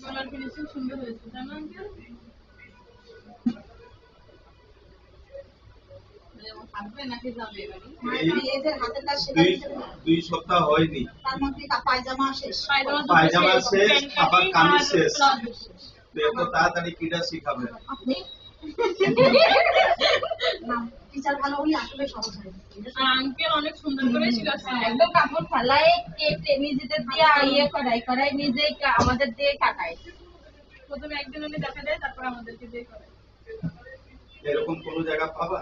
গলার ফিনিশিং সুন্দর হয়েছে, তাই না আঙ্কেল? থাকবে নাকি যাবে এবারে? 2 সপ্তাহ হয়নি, তার মধ্যে পায়জামা শেষ, পায়জামা শেষ, আবার কামিজ শেষ। এত তাড়াতাড়ি কিটা শিখাবে? আপনি টিচার ভালো হলে আসলে সহজ হয়। আঙ্কেল অনেক সুন্দর করে শিখাচ্ছে, একদম কাপড় ফালায় কেটে নিজেদের দিয়ে ইয়ে করাই নিজেই আমাদের দিয়ে কাটায়। প্রথমে একদিন উনি দেখা দেয়, তারপর আমাদেরকে দিয়ে করে। এরকম কোন জায়গা পাবা?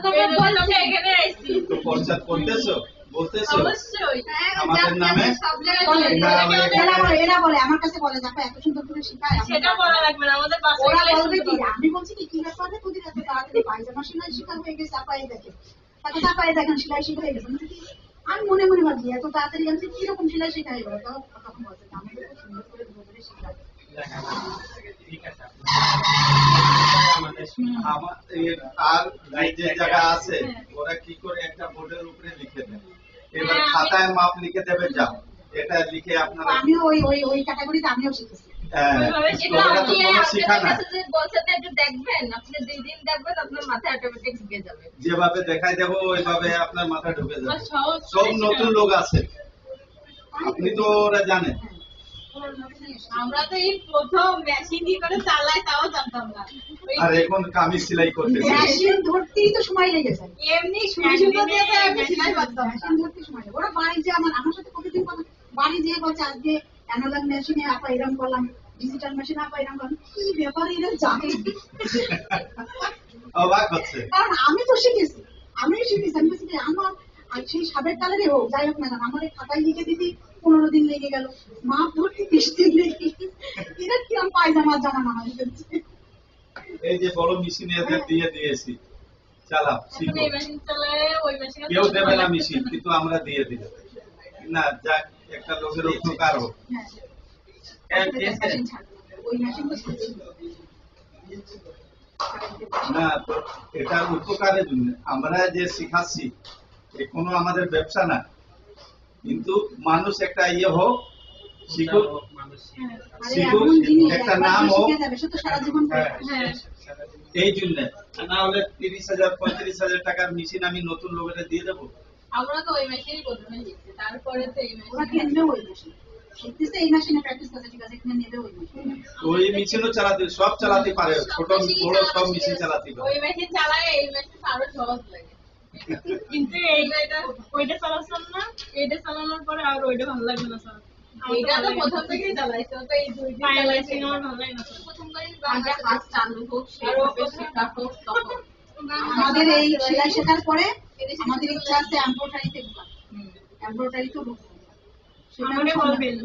তবে বলছে এখানে আইছি তো প্রচার করতেছো, বলতেছো অবশ্যই আমাদের নামে? এরা বলে আমার কাছে বলে দেখো এত সুন্দর করে শিখায়, সেটা বলা লাগবে না, আমাদের বাসায় ওরা গেলেই বলবে শুনতে কি পারবে। আমি বলছি কি ব্যাপার তোদের এত তাড়াতাড়ি পায়জামা সেলাই শিখা হয়ে গেছে, চাপাই দেখে তাকে চাপাই দেখেন সেলাই শিখা হয়ে গেছে। আমি মনে মনে ভাবছি এত তাড়াতাড়ি আমি কিরকম সেলাই শিখা হয়ে গেল, তখন বলছে আমাদের খুব সুন্দর করে ধরে ধরে শিখায়। আর যে জায়গা আছে ওরা কি করে একটা বোর্ডের উপরে লিখে দেয়, এবার খাতায় মাপ লিখে দেবে, যাও এটা লিখে আপনারা। আমিও ওই ওই ওই ক্যাটাগরিতে আমিও শিখেছি। দেখবেন আপনি 2 দিন দেখবেন আপনার মাথায় অটোমেটিক ঢুকে যাবে। যেভাবে দেখাই দেবো ওইভাবে আপনার মাথায় ঢুকে যাবে। সব নতুন লোক আছে, আপনি তো ওরা জানেন। আমরা তো এই প্রথম মেশিন কি করে চালাই তাও জানতাম না। আর এখন কামিজ সেলাই করতেছে, মেশিন ধরতেই তো সময় লেগে যায়, এমনি সুই সুতো দিয়ে তো আমি সেলাই করতাম। মেশিন ধরতে সময় লাগে। ওরা বাড়ি যে আমার সাথে প্রতিদিন কথা বাড়ি যেয়ে বলছে আজকে অ্যানালগ মেশিনে আপা এরকম করলাম, ডিজিটাল মেশিনে আপা এরকম করলাম, কি ব্যাপার এরা জানে? অবাক হচ্ছে। কারণ আমি তো শিখেছি, আমি বলছি যে আমার সেই সাবেক কালেরই হোক যাই হোক না কেন আমার এই খাতায় লিখে দিবি 15 দিন লেগে গেল, মাপ ধরতে 20 দিন লেগে এরা কিরম পায়জামা জামা নামাই দিচ্ছে। এই যে বড় মেশিন এদের দিয়ে দিয়েছি, চালাও শিখো। এই মেশিন চালায় ওই মেশিনে কেউ দেবে না মেশিন, কিন্তু আমরা দিয়ে দিলাম না, যাক একটা লোকের উপকার হোক। ওই মেশিন তো ছাড়ছি না, তো এটা উপকারের জন্য আমরা যে শিখাচ্ছি, এ কোনো আমাদের ব্যবসা না, কিন্তু মানুষ একটা ইয়ে হোক, শিখুক, শিখুক, একটা নাম হোক, সারা জীবন। এই জন্য। না হলে 30,000 35,000 টাকার মেশিন আমি নতুন লোকের দিয়ে দেবো? আমরা তো ওই মেশিনই প্রথমে শিখছি, তারপরে তো এই ওরা মেশিন। কিনবে ওই মেশিন শিখতেছে, এই মেশিনে প্র্যাকটিস করছে, ঠিক আছে এখানে নেবে ওই মেশিন। ওই মেশিনও চালাতে, সব চালাতে পারে, ছোট বড় সব মেশিন চালাতে পারে। ওই মেশিন চালায় এই মেশিন আরো সহজ লাগে, কিন্তু ওইটা চালাচ্ছেন না, এইটা চালানোর পরে আর ওইটা ভালো লাগবে না স্যার। এইটা তো প্রথম থেকেই চালাইছে, তো এই 2 দিন চালাইছি আমার ভালো লাগে না। প্রথমবারই আগে হাত চালু হোক, সেভাবে শেখা হোক, তখন আমাদের এই সেলাই শেখার পরে আমাদের ইচ্ছা আছে এমব্রয়ডারিতে ঢোকা, এমব্রয়ডারি তো ঢুকবো, আমাকে বলবেন,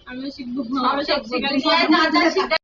আমি শিখবো, আমি সব শিখা